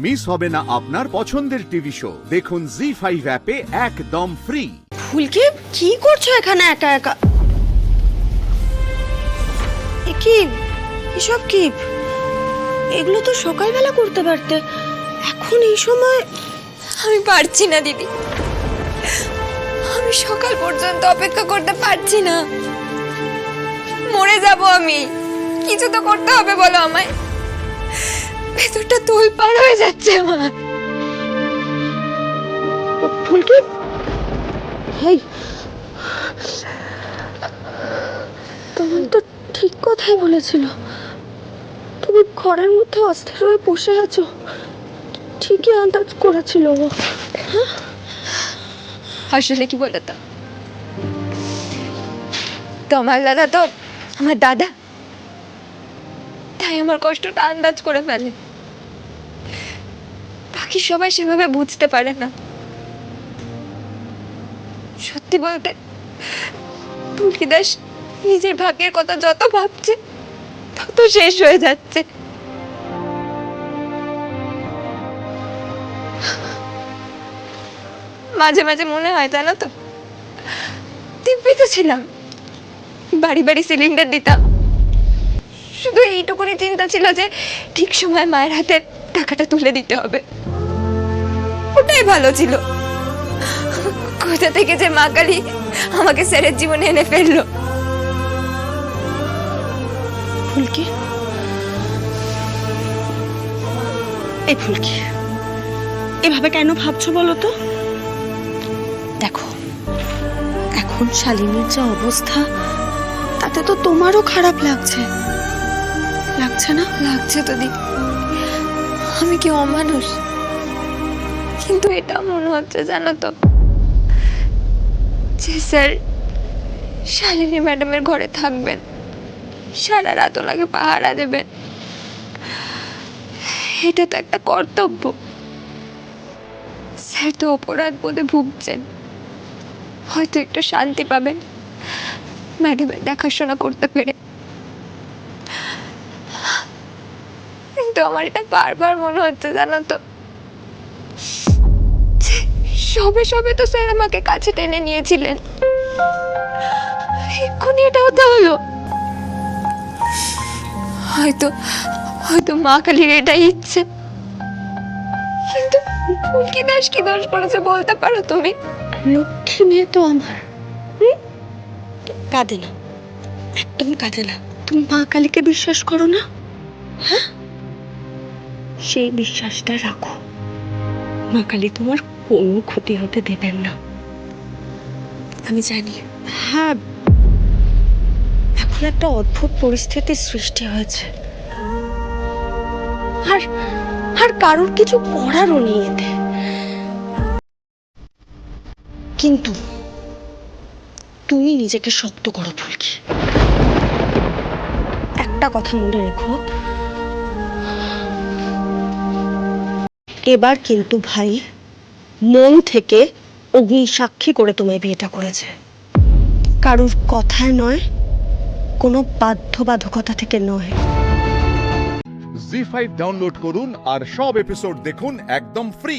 Miss হবে না আপনার পছন্দের টিভি শো। দেখুন জি5 অ্যাপে একদম ফ্রি। ফুলকি, কি করছো এখানে একা একা? এসব কি? এগুলো তো সকালবেলা করতে পারতে, এখন এই সময়? আমি পারছি না দিদি, আমি সকাল পর্যন্ত অপেক্ষা করতে পারছি না। মরে যাব আমি। কিছু তো করতে হবে, বলো আমায়। ভেতরটা তোলপাড় হয়ে যাচ্ছে আমার। ফুলকি, হেই, তোমার তো ঠিক কথাই বলেছিল। তুমি ঘরের মধ্যে অস্থির হয়ে বসে আছো, ঠিকই আন্দাজ করেছিল ও। আসলে কি বলতো, তোমার দাদা তো আমার দাদা, তাই আমার কষ্টটা আন্দাজ করে ফেলে। বাকি সবাই সেভাবে বুঝতে পারে না। সত্যি বলতে তুলসী দাস নিজের ভাগ্যের কথা যত ভাবছে তত শেষ হয়ে যাচ্ছে। মাঝে মাঝে মনে হয়, জানো তো, দিব্যি তো ছিলাম, বাড়ি বাড়ি সিলিন্ডার দিতাম। শুধু এইটুকুনি চিন্তা ছিল যে ঠিক সময় মায়ের হাতে টাকাটা তুলে দিতে হবে। ওটাই ভালো ছিল। কোথা থেকে যে মা কালী আমাকে স্যারের জীবনে এনে ফেললো। ফুলকি, এই ফুলকি, এভাবে কেন ভাবছো বলো তো? দেখো, এখন শালিনীর যে অবস্থা, তাতে তো তোমারও খারাপ লাগছে, লাগছে না? লাগছে তো দিদি, আমি কি অমানুষ? কিন্তু এটা মনে হচ্ছে, জানো তো, যে স্যার শালিনী ম্যাডামের ঘরে থাকবেন, সারা রাত ওনাকে পাহারা দেবেন। এটা তো একটা কর্তব্য। স্যার তো অপরাধ বোধে ভুগছেন, হয়তো একটু শান্তি পাবেন ম্যাডামের দেখাশোনা করতে পেরে। কিন্তু আমার এটা বারবার মনে হচ্ছে, জানো তো, যে সবে সবে তো স্যার আমাকে কাছে টেনে নিয়েছিলেন, এক্ষুনি এটা হতে হলো। হয়তো হয়তো মা কালীর এটাই ইচ্ছে। কিন্তু ফুলকি দাস কি দোষ করেছে বলতে পারো তুমি? লক্ষ্মী মেয়ে তো আমার, কাঁদে না, একদম কাঁদে না। তুমি মা কালীকে বিশ্বাস করো না? হ্যাঁ, সেই বিশ্বাসটা রাখো। মা কালী তোমার কোনো ক্ষতি হতে দেবেন না, আমি জানি। হ্যাঁ, এখন একটা অদ্ভুত পরিস্থিতির সৃষ্টি হয়েছে, আর আর কারোর কিছু করারও নেই এতে। কিন্তু তুমি নিজেকে শক্ত করো ফুলকি। একটা কথা মনে রেখো, এবার কিন্তু ভাই মন থেকে অগ্নি সাক্ষী করে তোমায় বিয়েটা করেছে, কারুর কথায় নয়, কোনো বাধ্যবাধকতা থেকে নয়। জি5 ডাউনলোড করুন আর সব এপিসোড দেখুন একদম ফ্রি।